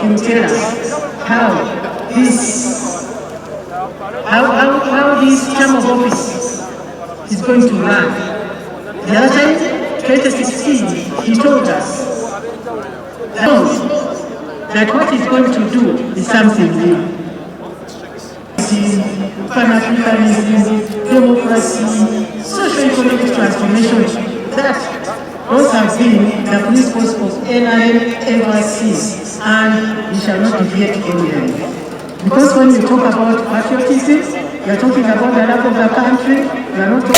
can tell us how this term of office is going to run. The other time, 2016, he told us that what he's going to do is something new. Pan-Africanism, democracy, socio-economic transformation, those have been the principles of NRM ever since, and we shall not deviate from them. Because when you talk about patriotism, you are talking about the love of the country, you are not talking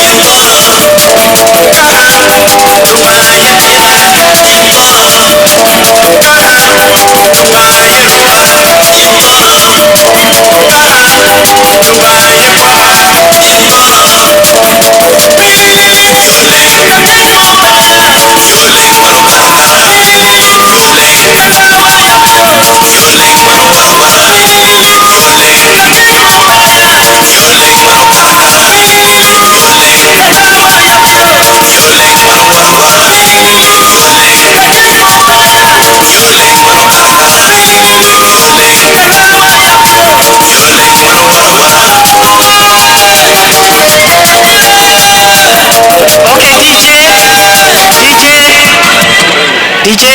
DJ,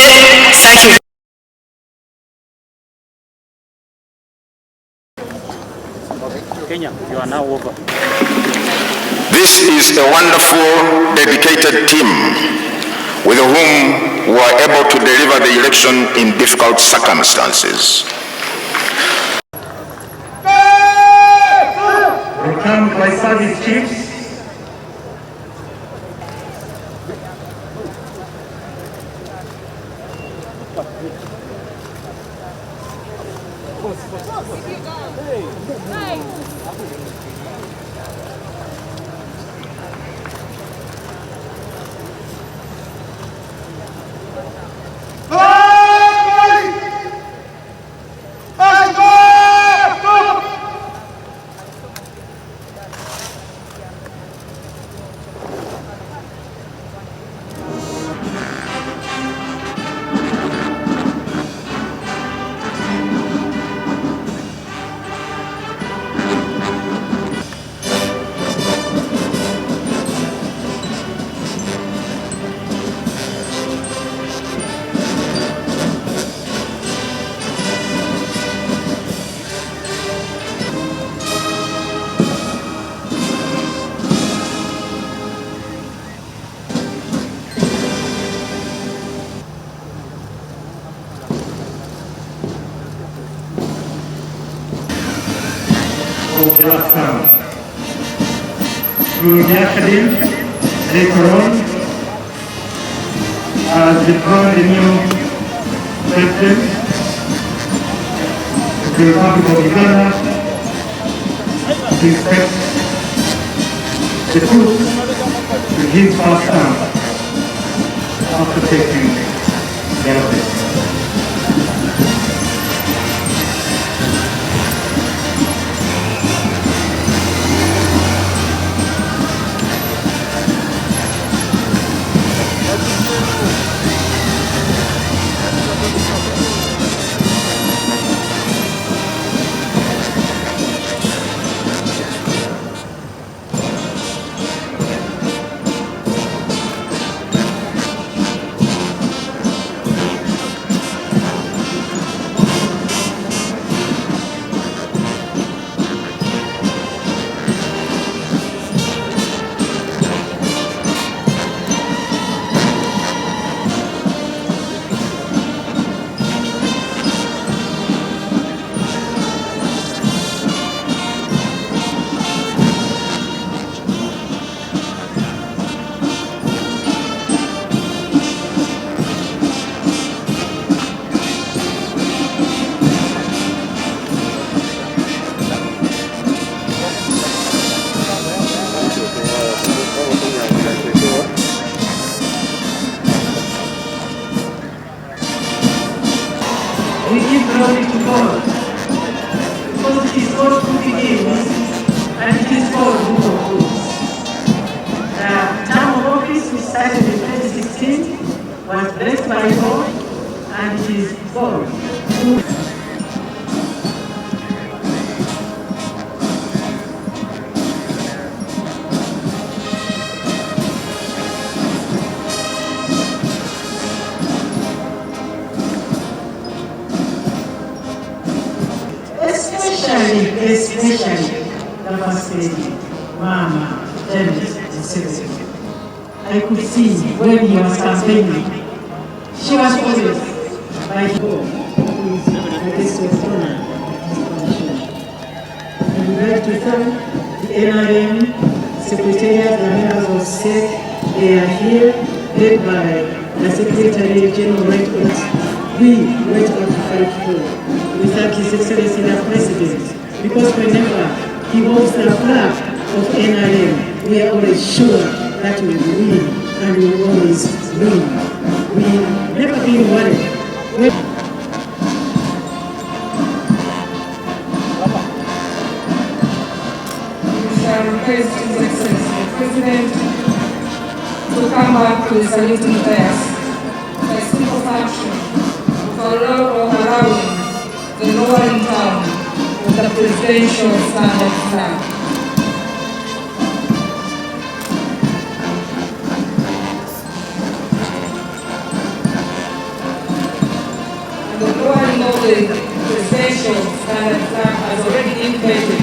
thank you. Kenya, you are now over. This is a wonderful, dedicated team with whom we were able to deliver the election in difficult circumstances. Welcome to my service chiefs. Of the last term. Through the academy, later on, as we crown the new president of the Republic of Uganda, to inspect the fruit to his first term after taking the office. We give glory to God, because it is God who begins, and it is God who concludes. The term of office we started in 2016 was blessed by God, and it is God who especially the first lady, Mama Janet Museveni. I could see when he was campaigning, she was always by God, who is the guest of honor of this commission. I would like to thank the NRM Secretariat, the members of state, they are here, led by the Secretary General Right Oath. We went out to fight for. We thank His Excellency the President, because whenever he holds the flag of NRM, we are always sure that we will win, and we will always win. We never been worried. We shall request His Excellency the President to come back to the saluting prayers by simple function of allowing the lowering down of the presidential standard flag. And the lowering of the presidential standard flag has already indicated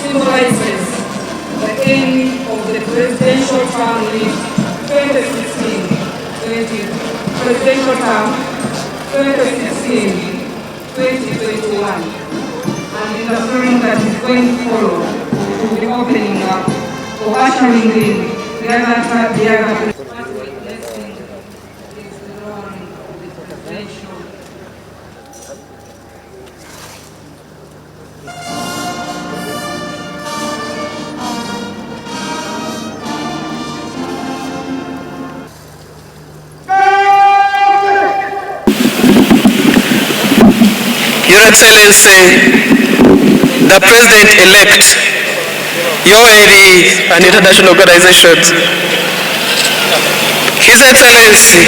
symbolizes the end of the presidential term in 2016-20 presidential term 2016. 2021, and in the spring that is going to follow, we will be opening up or ushering in the other witnessing is the drawing of the presidential. Your Excellency, the President-elect, your AD and international organizations, His Excellency,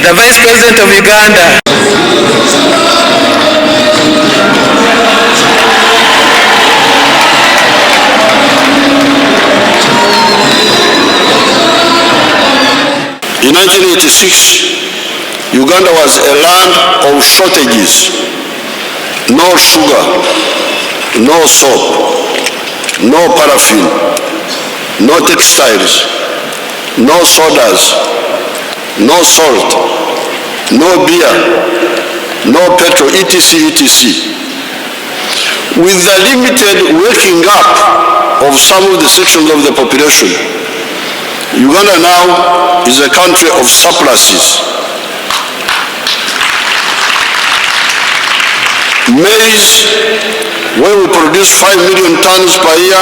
the Vice President of Uganda, in 1986, Uganda was a land of shortages. No sugar, no soap, no paraffin, no textiles, no sodas, no salt, no beer, no petrol, etc., etc. With the limited waking up of some of the sections of the population, Uganda now is a country of surpluses. Maize, where we produce 5 million tons per year,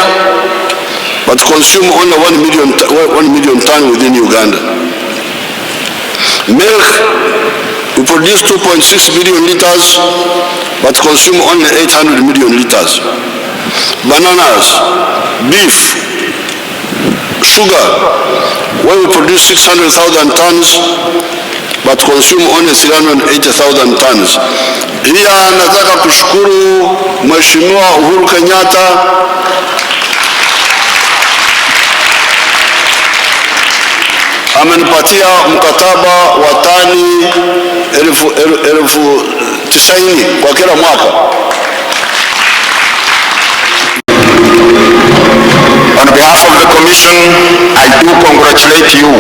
but consume only 1 million tons within Uganda. Milk, we produce 2.6 billion liters, but consume only 800 million liters. Bananas, beef, sugar, where we produce 600,000 tons, but consume only 380,000 tons. Pia nataka kushukuru Mheshimiwa Uhuru Kenyatta amenipatia mkataba wa tani elfu 90 kwa kila mwaka. On behalf of the Commission, I do congratulate you,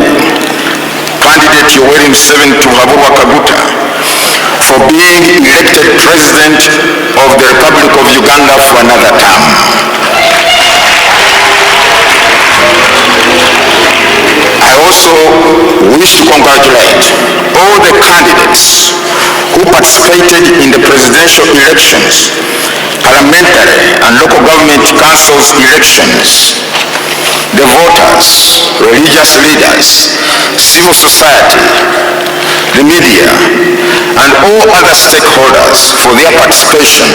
candidate Yoweri Museveni Tuhaburwa Kaguta, for being elected President of the Republic of Uganda for another term. I also wish to congratulate all the candidates who participated in the presidential elections, parliamentary and local government councils elections, the voters, religious leaders, civil society, the media, and all other stakeholders for their participation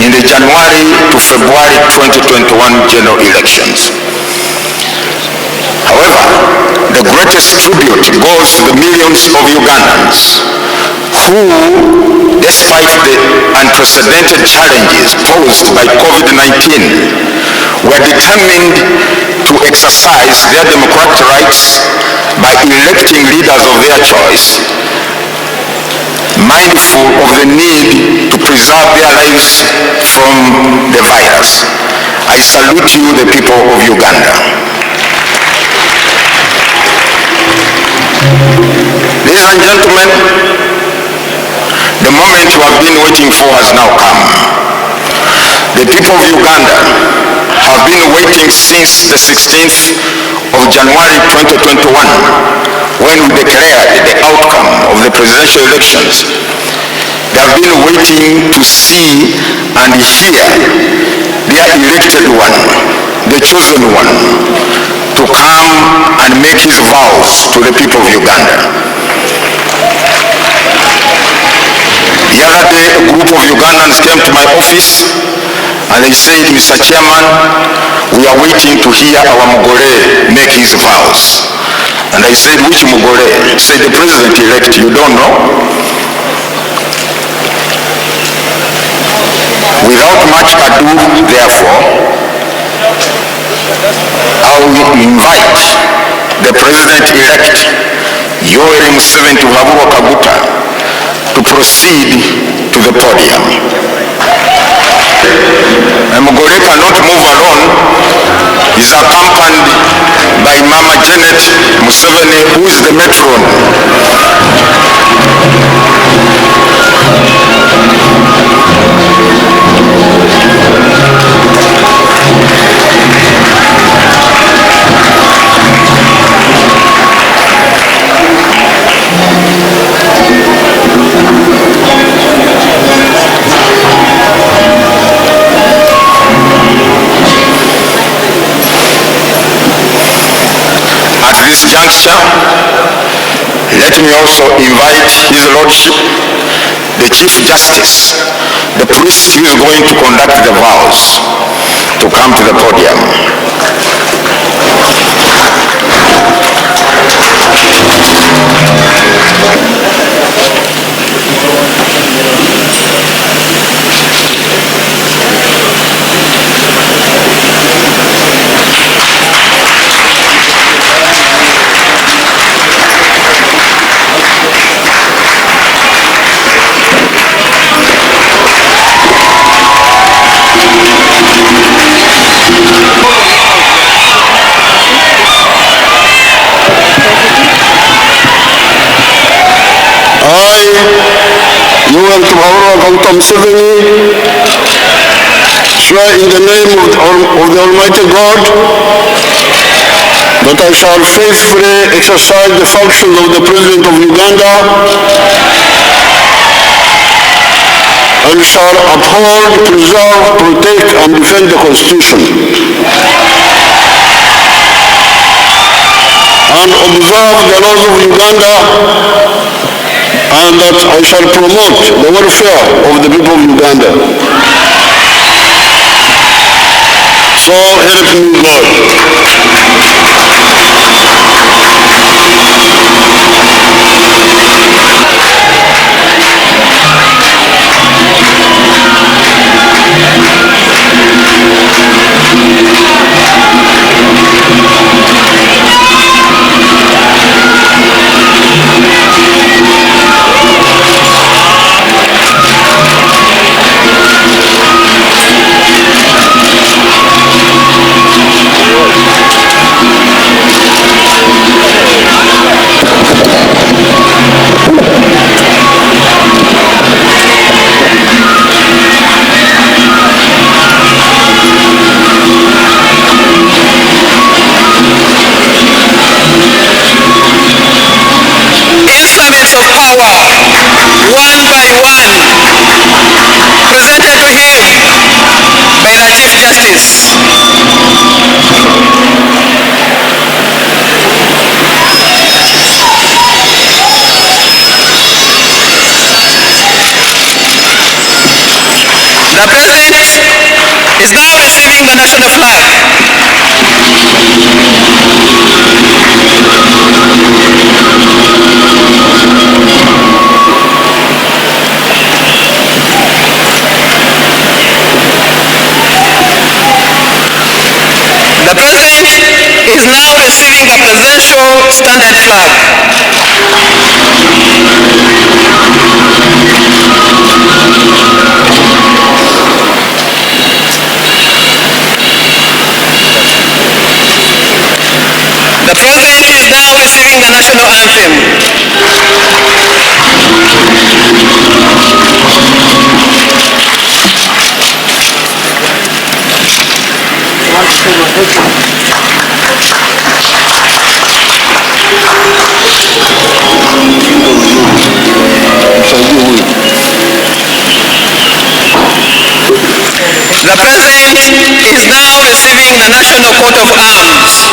in the January to February 2021 general elections. However, the greatest tribute goes to the millions of Ugandans who who, despite the unprecedented challenges posed by COVID-19, were determined to exercise their democratic rights by electing leaders of their choice, mindful of the need to preserve their lives from the virus. I salute you, the people of Uganda. Ladies and gentlemen, the moment you have been waiting for has now come. The people of Uganda have been waiting since the 16th of January 2021, when we declared the outcome of the presidential elections. They have been waiting to see and hear their elected one, the chosen one, to come and make his vows to the people of Uganda. The other day, a group of Ugandans came to my office and they said, Mr. Chairman, we are waiting to hear our Mugore make his vows. And I said, which Mugore? He said, the president-elect. You don't know? Without much ado, therefore, I will invite the president-elect, Yoweri Museveni to proceed to the podium. Mugore cannot move alone. He's accompanied by Mama Janet Museveni, who is the matron. At this juncture, let me also invite His Lordship, the Chief Justice, the priest who is going to conduct the vows, to come to the podium. Museveni, swear in the name of the Almighty God that I shall faithfully exercise the functions of the President of Uganda and shall uphold, preserve, protect, and defend the Constitution and observe the laws of Uganda, and that I shall promote the welfare of the people of Uganda. So help me God. Instruments of power, one by one, presented to him by the Chief Justice. The President is now receiving the national flag. is now receiving the presidential standard flag. The President is now receiving the national anthem. The President is now receiving the national coat of arms.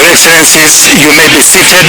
Excellencies, you may be seated.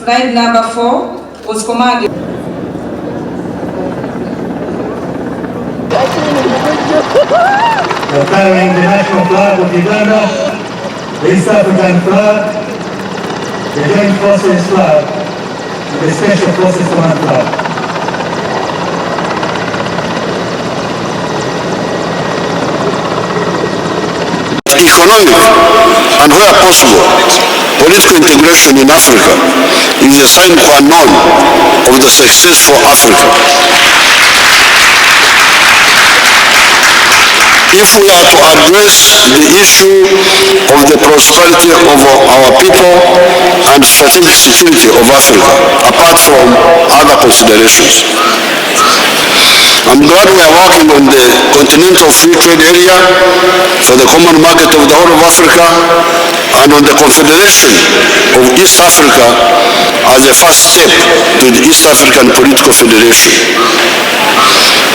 Slide number 4 was commanded. Carrying the national flag of Uganda, the East African flag, the Joint Forces flag, and the Special Forces Command flag. Economic and, where possible, political integration in Africa is a sine qua non of the success for Africa. If we are to address the issue of the prosperity of our people and strategic security of Africa, apart from other considerations, I'm glad we are working on the Continental Free Trade Area for the common market of the whole of Africa and on the Confederation of East Africa as a first step to the East African Political Federation.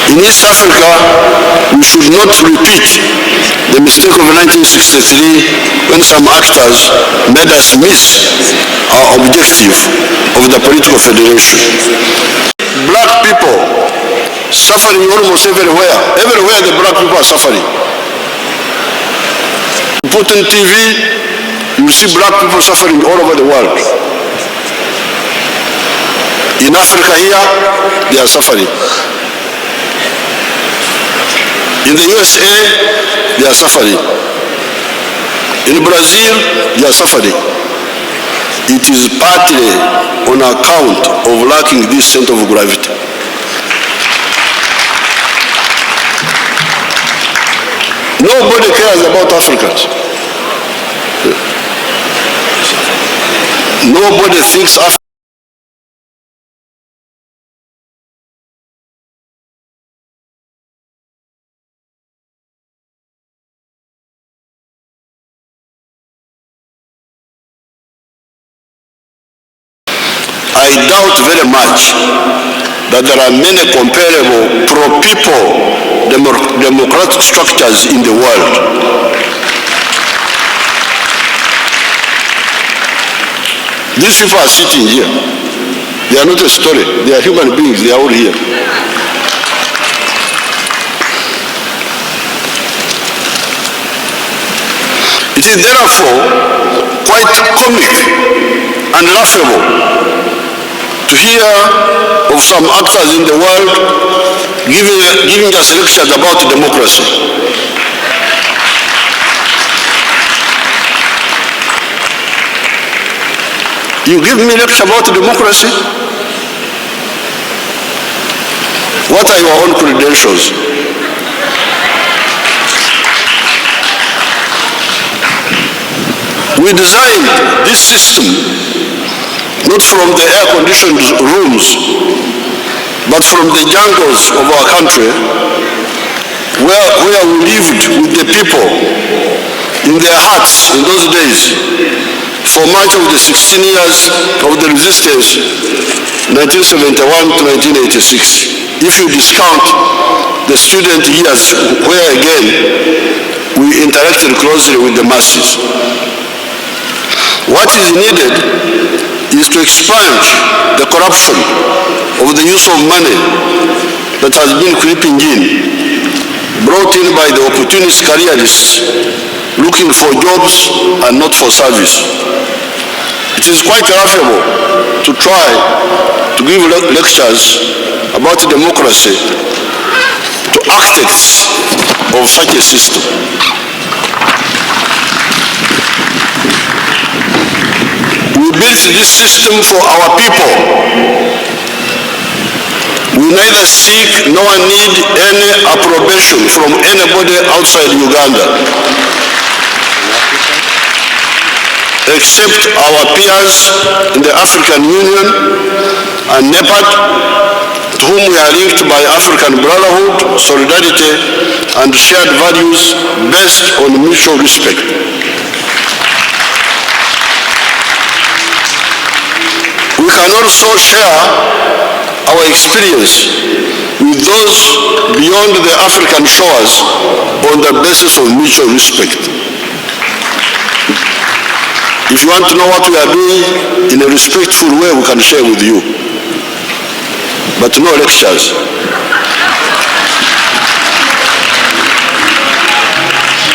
In East Africa, we should not repeat the mistake of 1963 when some actors made us miss our objective of the political federation. Black people suffering almost everywhere. Everywhere the black people are suffering. Put on TV, you see black people suffering all over the world. In Africa here, they are suffering. In the USA, they are suffering. In Brazil, they are suffering. It is partly on account of lacking this center of gravity. Nobody cares about Africans. Nobody thinks Africa. I doubt very much that there are many comparable pro-people democratic structures in the world. These people are sitting here. They are not a story. They are human beings. They are all here. It is therefore quite comic and laughable to hear of some actors in the world giving us lectures about democracy. You give me lecture about democracy? What are your own credentials? We designed this system not from the air-conditioned rooms, but from the jungles of our country, where we lived with the people in their huts in those days for much of the 16 years of the resistance, 1971 to 1986. If you discount the student years, where again we interacted closely with the masses. What is needed is to expunge the corruption of the use of money that has been creeping in, brought in by the opportunist careerists looking for jobs and not for service. It is quite laughable to try to give lectures about democracy to architects of such a system. We built this system for our people. We neither seek nor need any approbation from anybody outside Uganda, except our peers in the African Union and NEPAD, to whom we are linked by African brotherhood, solidarity, and shared values based on mutual respect. We can also share our experience with those beyond the African shores on the basis of mutual respect. If you want to know what we are doing in a respectful way, we can share with you. But no lectures.